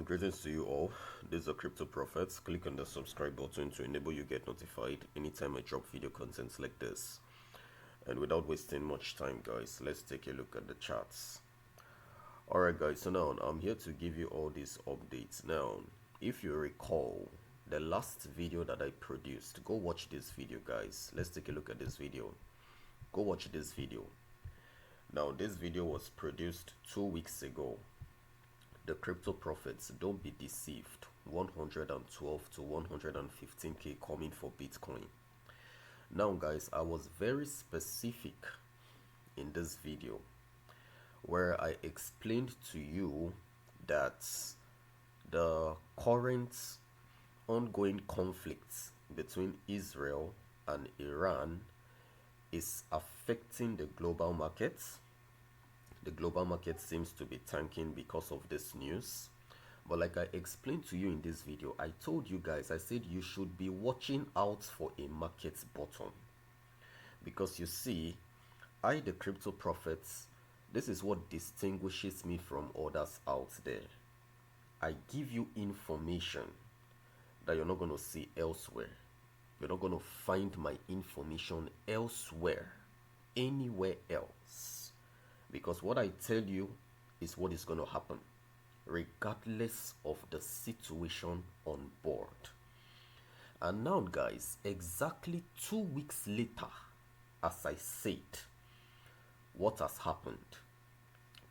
Greetings to you all. This is a Crypto Prophet. Click on the subscribe button to enable you get notified anytime I drop video contents like this. And without wasting much time, guys, let's take a look at the charts. Alright guys, so now I'm here to give you all these updates. Now, if you recall the last video that I produced, go watch this video, guys. Let's take a look at this video. Go watch this video. Now, this video was produced 2 weeks ago. The crypto prophets, don't be deceived. 112 to 115k coming for Bitcoin. Now guys, I was very specific in this video where I explained to you that the current ongoing conflict between Israel and Iran is affecting the global markets. The global market seems to be tanking because of this news. But like I explained to you in this video, I told you guys, I said you should be watching out for a market bottom. Because you see, the crypto prophets, this is what distinguishes me from others out there. I give you information that you're not going to see elsewhere. You're not going to find my information elsewhere, anywhere else. Because what I tell you is what is going to happen, regardless of the situation on board. And now, guys, exactly 2 weeks later, as I said, what has happened?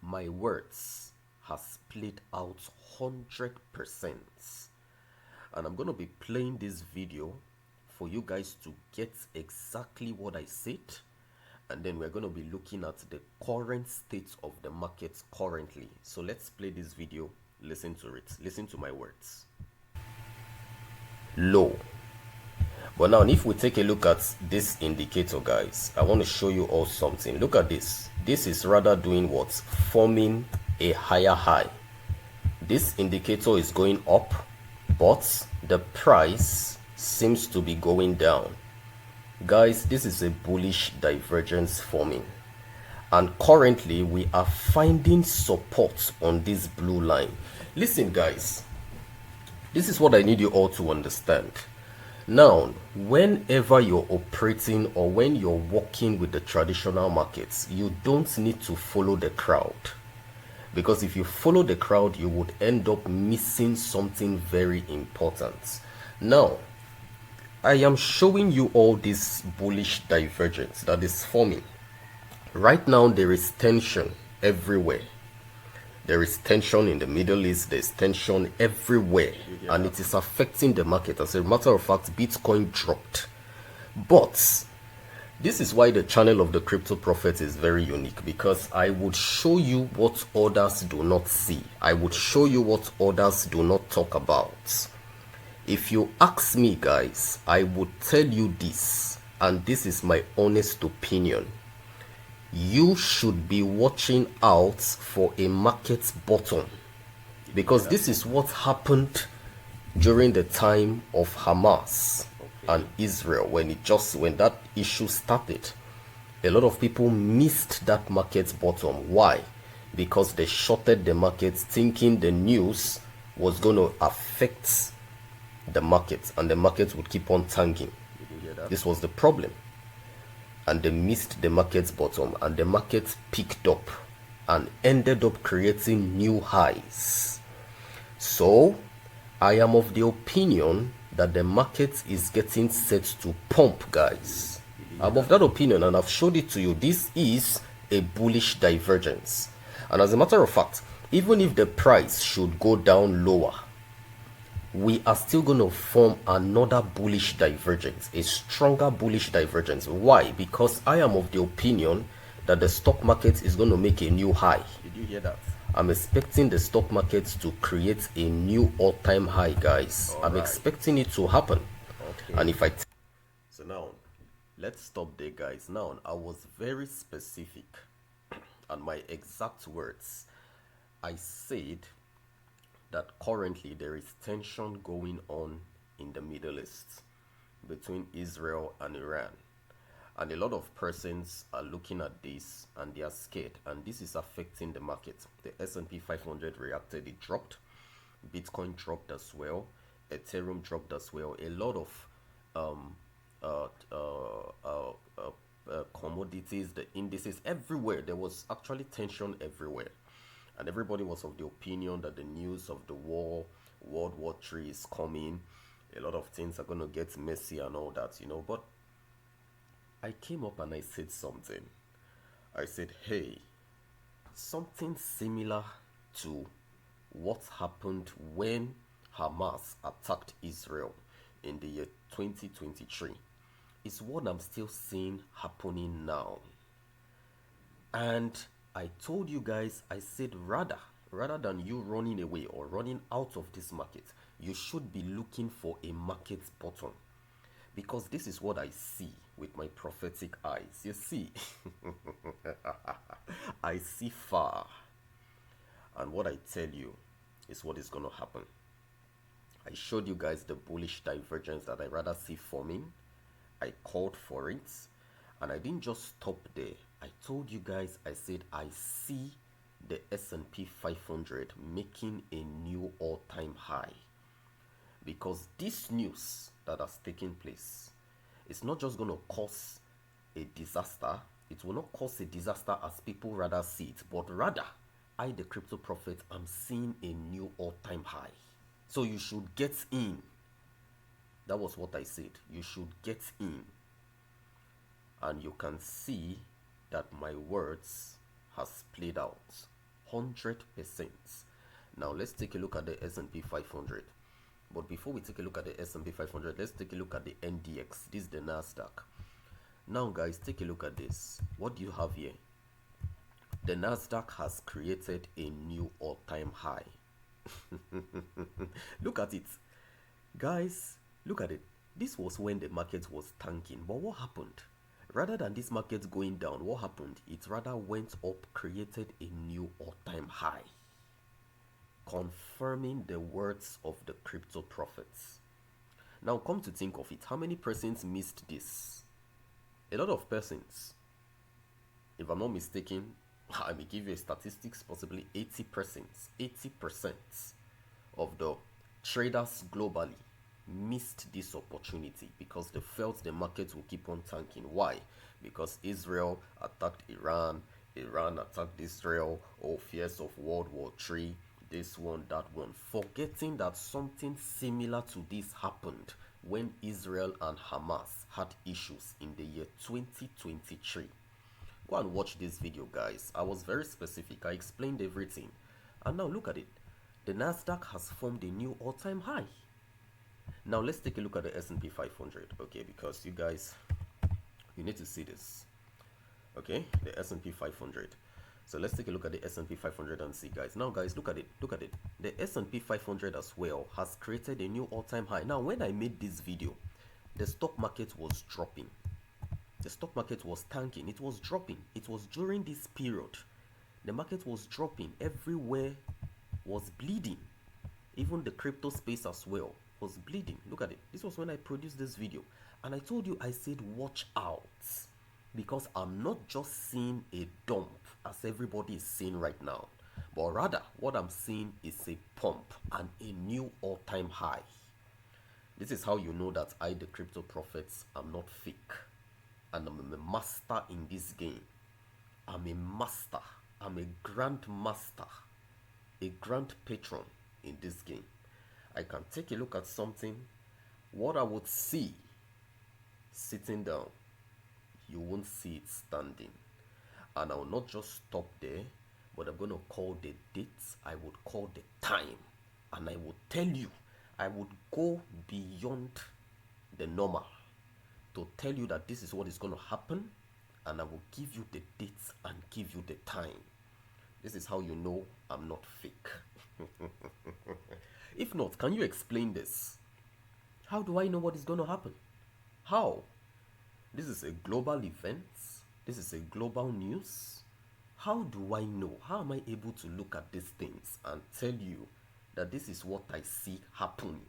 My words has played out 100%. And I'm going to be playing this video for you guys to get exactly what I said. And then we're going to be looking at the current state of the markets currently. So let's play this video. Listen to it. Listen to my words. Low. But now if we take a look at this indicator, guys, I want to show you all something. Look at this. This is rather doing what? Forming a higher high. This indicator is going up, but the price seems to be going down. Guys, this is a bullish divergence forming, and currently we are finding support on this blue line. Listen guys, this is what I need you all to understand. Now, whenever you're operating or when you're working with the traditional markets, you don't need to follow the crowd, because if you follow the crowd, you would end up missing something very important. Now, I am showing you all this bullish divergence that is forming. Right now, there is tension everywhere. There is tension in the Middle East. There's tension everywhere. And it is affecting the market. As a matter of fact, Bitcoin dropped. But this is why the channel of the Crypto Prophet is very unique, because I would show you what others do not see. I would show you what others do not talk about. If you ask me, guys, I would tell you this, and this is my honest opinion. You should be watching out for a market bottom, because this is what happened during the time of Hamas and Israel, when that issue started. A lot of people missed that market bottom. Why? Because they shorted the market thinking the news was going to affect the market, and the market would keep on tanking. This was the problem, and they missed the market's bottom, and the market picked up and ended up creating new highs. So I am of the opinion that the market is getting set to pump, guys. I'm of that opinion, and I've showed it to you. This is a bullish divergence, and as a matter of fact, even if the price should go down lower, we are still going to form another bullish divergence, a stronger bullish divergence. Why? Because I am of the opinion that the stock market is going to make a new high. Did you hear that? I'm expecting the stock market to create a new all-time high, guys. I'm expecting it to happen. Okay. And if so now, let's stop there, guys. Now, I was very specific, and my exact words, I said that currently there is tension going on in the Middle East between Israel and Iran. And a lot of persons are looking at this and they are scared, and this is affecting the market. The S&P 500 reacted, it dropped. Bitcoin dropped as well, Ethereum dropped as well. A lot of um, uh, uh, uh, uh, commodities, the indices, everywhere. There was actually tension everywhere. And everybody was of the opinion that the news of the World War III is coming. A lot of things are going to get messy and all that, you know. But I came up and I said something. I said, hey, something similar to what happened when Hamas attacked Israel in the year 2023 is what I'm still seeing happening now. And I told you guys, I said rather than you running away or running out of this market, you should be looking for a market bottom. Because this is what I see with my prophetic eyes. You see, I see far. And what I tell you is what is going to happen. I showed you guys the bullish divergence that I rather see forming. I called for it. And I didn't just stop there. I told you guys, I said, I see the S&P 500 making a new all-time high. Because this news that has taken place, it's not just going to cause a disaster. It will not cause a disaster as people rather see it, but rather, I, the Crypto Prophet, am seeing a new all-time high. So you should get in. That was what I said. You should get in. And you can see that my words has played out 100%. Now let's take a look at the S&P 500. But before we take a look at the S&P 500, let's take a look at the NDX. This is the Nasdaq. Now guys, take a look at this. What do you have here? The Nasdaq has created a new all-time high. Look at it. Guys, look at it. This was when the market was tanking. But what happened? Rather than this market going down, what happened? It rather went up, created a new all-time high. Confirming the words of the crypto prophets. Now come to think of it, how many persons missed this? A lot of persons. If I'm not mistaken, I may give you a statistics, possibly 80% of the traders globally missed this opportunity because they felt the market will keep on tanking. Why? Because Israel attacked Iran, Iran attacked Israel, or fears of World War III, this one, that one, forgetting that something similar to this happened when Israel and Hamas had issues in the year 2023. Go and watch this video, guys. I was very specific. I explained everything. And now look at it. The Nasdaq has formed a new all-time high. Now let's take a look at the S&P 500, okay, because you guys, you need to see this, okay, the S&P 500. So let's take a look at the S&P 500 and see, guys. Now guys, look at it. The S&P 500 as well has created a new all-time high. Now when I made this video, the stock market was dropping. The stock market was tanking. It was dropping. It was during this period. The market was dropping. Everywhere was bleeding. Even the crypto space as well was bleeding. Look at it. This was when I produced this video. And I told you, I said, watch out. Because I'm not just seeing a dump as everybody is seeing right now. But rather, what I'm seeing is a pump and a new all-time high. This is how you know that I, the Crypto Prophets, am not fake. And I'm a master in this game. I'm a master. I'm a grand master. A grand patron in this game. I can take a look at something. What I would see sitting down, you won't see it standing. And I will not just stop there, but I'm going to call the dates. I would call the time. And I would tell you, I would go beyond the normal to tell you that this is what is going to happen. And I will give you the dates and give you the time. This is how you know I'm not fake. If not, can you explain this? How do I know what is going to happen? How? This is a global event. This is a global news. How do I know? How am I able to look at these things and tell you that this is what I see happening?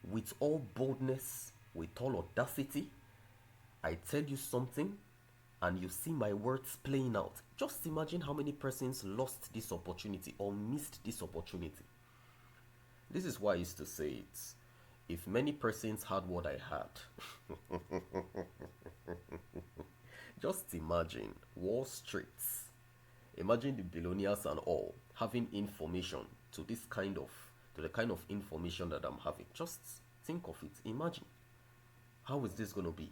With all boldness, with all audacity, I tell you something and you see my words playing out. Just imagine how many persons lost this opportunity or missed this opportunity. This is why I used to say it. If many persons had what I had, just imagine Wall Street. Imagine the billionaires and all having information to the kind of information that I'm having. Just think of it. Imagine. How is this going to be?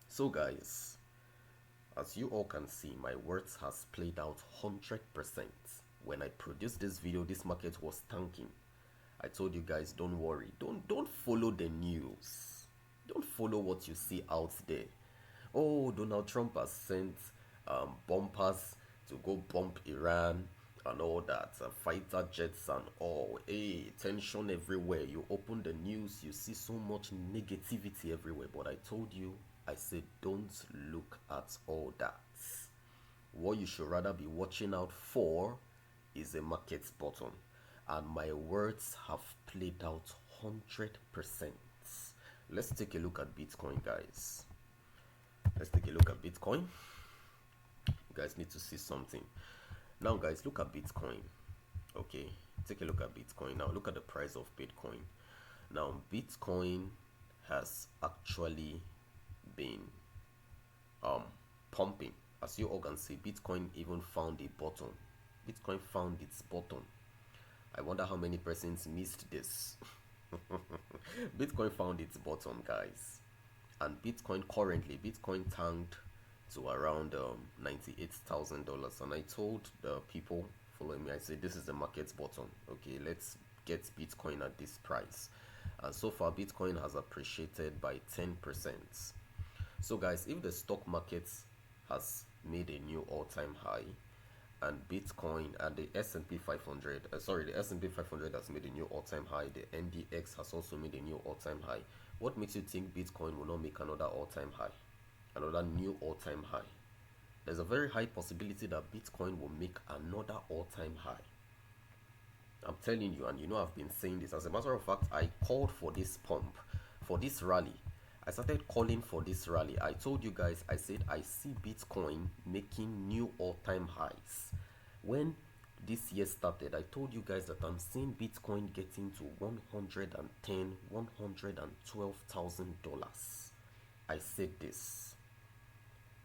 So guys, as you all can see, my words has played out 100%. When I produced this video, this market was tanking. I told you guys, don't worry. Don't follow the news. Don't follow what you see out there. Oh, Donald Trump has sent bumpers to go bump Iran and all that, fighter jets and all. Hey, tension everywhere. You open the news, you see so much negativity everywhere. But I told you, I said, don't look at all that. What you should rather be watching out for is a market bottom. And my words have played out 100%. Let's take a look at Bitcoin, guys. Let's take a look at Bitcoin. You guys need to see something. Now, guys, look at Bitcoin. Okay, take a look at Bitcoin. Now, look at the price of Bitcoin. Now, Bitcoin has actually been pumping. As you all can see, Bitcoin even found a bottom. Bitcoin found its bottom. I wonder how many persons missed this. Bitcoin found its bottom, guys. And Bitcoin tanked to around $98,000. And I told the people following me, I said, this is the market's bottom. Okay, let's get Bitcoin at this price. And so far, Bitcoin has appreciated by 10%. So guys, if the stock market has made a new all-time high, and Bitcoin and the S&P 500, the S&P 500 has made a new all-time high, the NDX has also made a new all-time high. What makes you think Bitcoin will not make another all-time high, another new all-time high? There's a very high possibility that Bitcoin will make another all-time high. I'm telling you, and you know I've been saying this. As a matter of fact, I called for this pump, for this rally. I started calling for this rally. I told you guys, I said I see Bitcoin making new all-time highs. When this year started, I told you guys that I'm seeing Bitcoin getting to $112,000. I said this,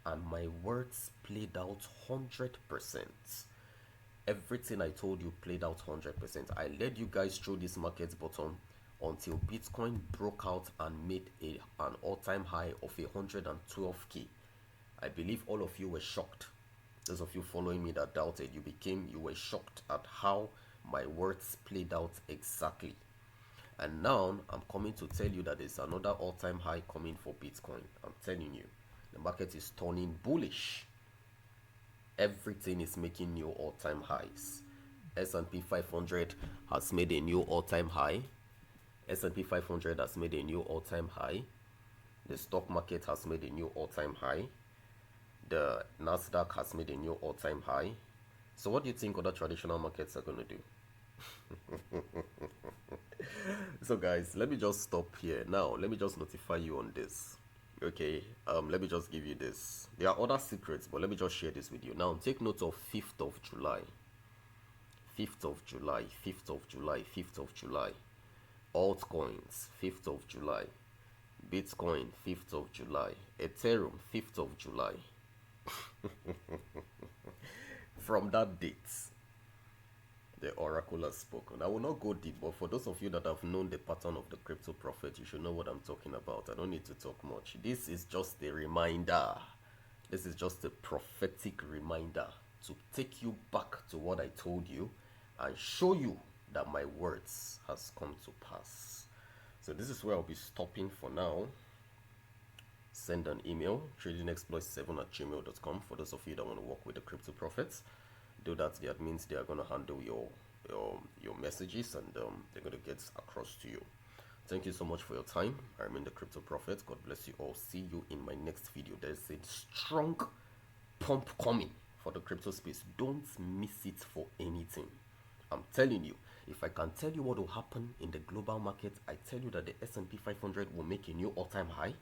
and my words played out 100%. Everything I told you played out 100%. I led you guys through this market bottom until Bitcoin broke out and made an all-time high of 112K. I believe all of you were shocked. Those of you following me that doubted, you were shocked at how my words played out exactly. And now I'm coming to tell you that there's another all-time high coming for Bitcoin. I'm telling you, the market is turning bullish. Everything is making new all-time highs. S&P 500 has made a new all-time high. S&P 500 has made a new all-time high. The stock market has made a new all-time high. The Nasdaq has made a new all-time high. So what do you think other traditional markets are going to do? So guys, let me just stop here. Now, let me just notify you on this. Okay, let me just give you this. There are other secrets, but let me just share this with you. Now, take note of 5th of July. 5th of July, 5th of July, 5th of July. Altcoins, 5th of July. Bitcoin, 5th of July. Ethereum, 5th of July. From that date, the oracle has spoken. I will not go deep, but for those of you that have known the pattern of the crypto prophet, you should know what I'm talking about. I don't need to talk much. This is just a reminder. This is just a prophetic reminder to take you back to what I told you and show you that my words has come to pass. So this is where I'll be stopping for now. Send an email, tradingexploits7@gmail.com, for those of you that want to work with the crypto prophets. Do that. That means they are going to handle your messages, and they're going to get across to you. Thank you so much for your time. I remain the crypto prophet. God bless you all. See you in my next video. There's a strong pump coming for the crypto space. Don't miss it for anything. I'm telling you, if I can tell you what will happen in the global market, I tell you that the S&P 500 will make a new all-time high.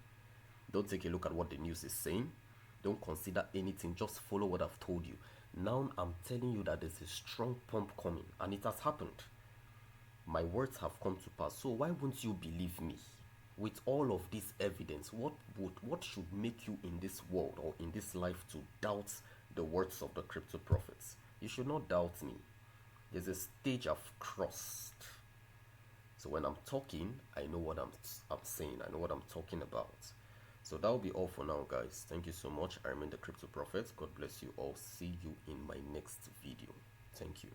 Don't take a look at what the news is saying. Don't consider anything. Just follow what I've told you. Now I'm telling you that there's a strong pump coming, and it has happened. My words have come to pass. So why won't you believe me? With all of this evidence, what should make you in this world or in this life to doubt the words of the crypto prophets? You should not doubt me. There's a stage I've crossed. So when I'm talking, I know what I'm saying. I know what I'm talking about. So that will be all for now, guys. Thank you so much. I remain the Crypto Prophet. God bless you all. See you in my next video. Thank you.